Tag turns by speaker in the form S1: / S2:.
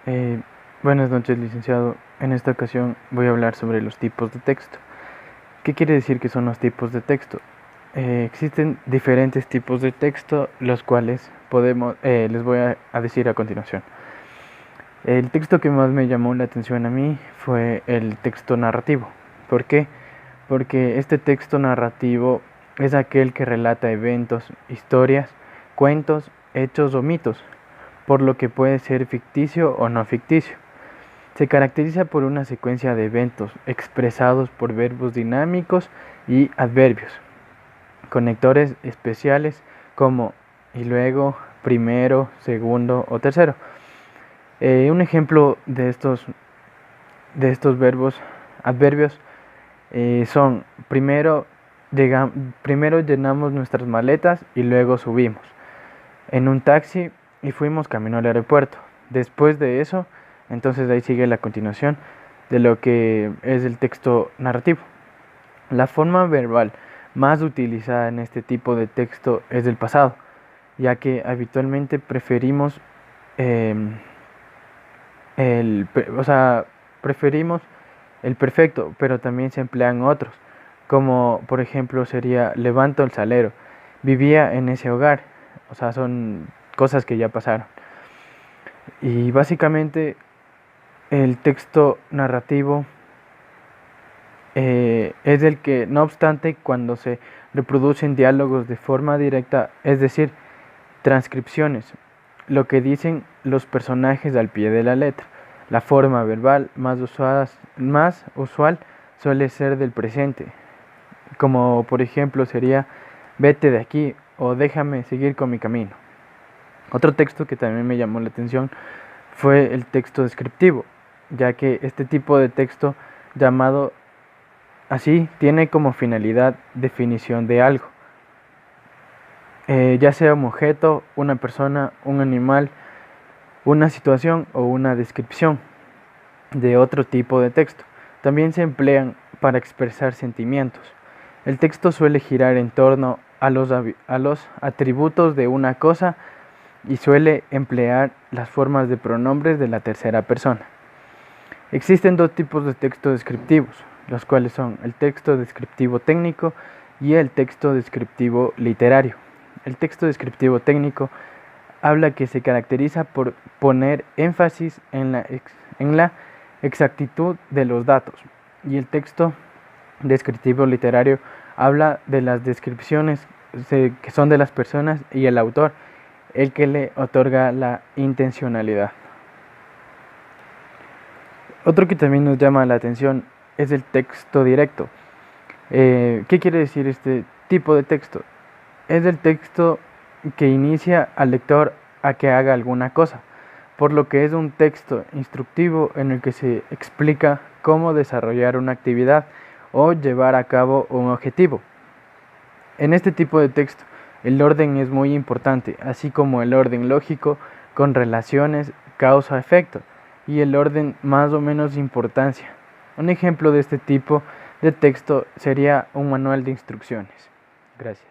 S1: Eh, Buenas noches, licenciado. En esta ocasión voy a hablar sobre los tipos de texto. ¿Qué quiere decir que son los tipos de texto? Existen diferentes tipos de texto, los cuales les voy a decir a continuación. El texto que más me llamó la atención a mí fue el texto narrativo. ¿Por qué? Porque este texto narrativo es aquel que relata eventos, historias, cuentos, hechos o mitos, por lo que puede ser ficticio o no ficticio. Se caracteriza por una secuencia de eventos expresados por verbos dinámicos y adverbios, conectores especiales como y luego, primero, segundo o tercero. Un ejemplo de estos adverbios, son primero llenamos nuestras maletas y luego subimos en un taxi y fuimos camino al aeropuerto. Después de eso, entonces ahí sigue la continuación de lo que es el texto narrativo. La forma verbal más utilizada en este tipo de texto es el pasado, ya que habitualmente preferimos em, preferimos el perfecto, pero también se emplean otros, como por ejemplo sería levanto el salero, vivía en ese hogar, son cosas que ya pasaron. Y básicamente el texto narrativo es el que, no obstante, cuando se reproducen diálogos de forma directa, es decir, transcripciones, lo que dicen los personajes al pie de la letra. La forma verbal más usual suele ser del presente, como por ejemplo sería vete de aquí o déjame seguir con mi camino. Otro texto que también me llamó la atención fue el texto descriptivo, ya que este tipo de texto llamado así tiene como finalidad definición de algo, ya sea un objeto, una persona, un animal, una situación o una descripción de otro tipo de texto. También se emplean para expresar sentimientos. El texto suele girar en torno a los atributos de una cosa y suele emplear las formas de pronombres de la tercera persona. Existen dos tipos de texto descriptivos, los cuales son el texto descriptivo técnico y el texto descriptivo literario. El texto descriptivo técnico habla que se caracteriza por poner énfasis en la exactitud de los datos, y el texto descriptivo literario habla de las descripciones que son de las personas y el autor, el que le otorga la intencionalidad. Otro que también nos llama la atención es el texto directo. ¿Qué quiere decir este tipo de texto? Es el texto que inicia al lector a que haga alguna cosa, por lo que es un texto instructivo en el que se explica cómo desarrollar una actividad o llevar a cabo un objetivo. En este tipo de texto, el orden es muy importante, así como el orden lógico con relaciones causa-efecto y el orden más o menos importancia. Un ejemplo de este tipo de texto sería un manual de instrucciones. Gracias.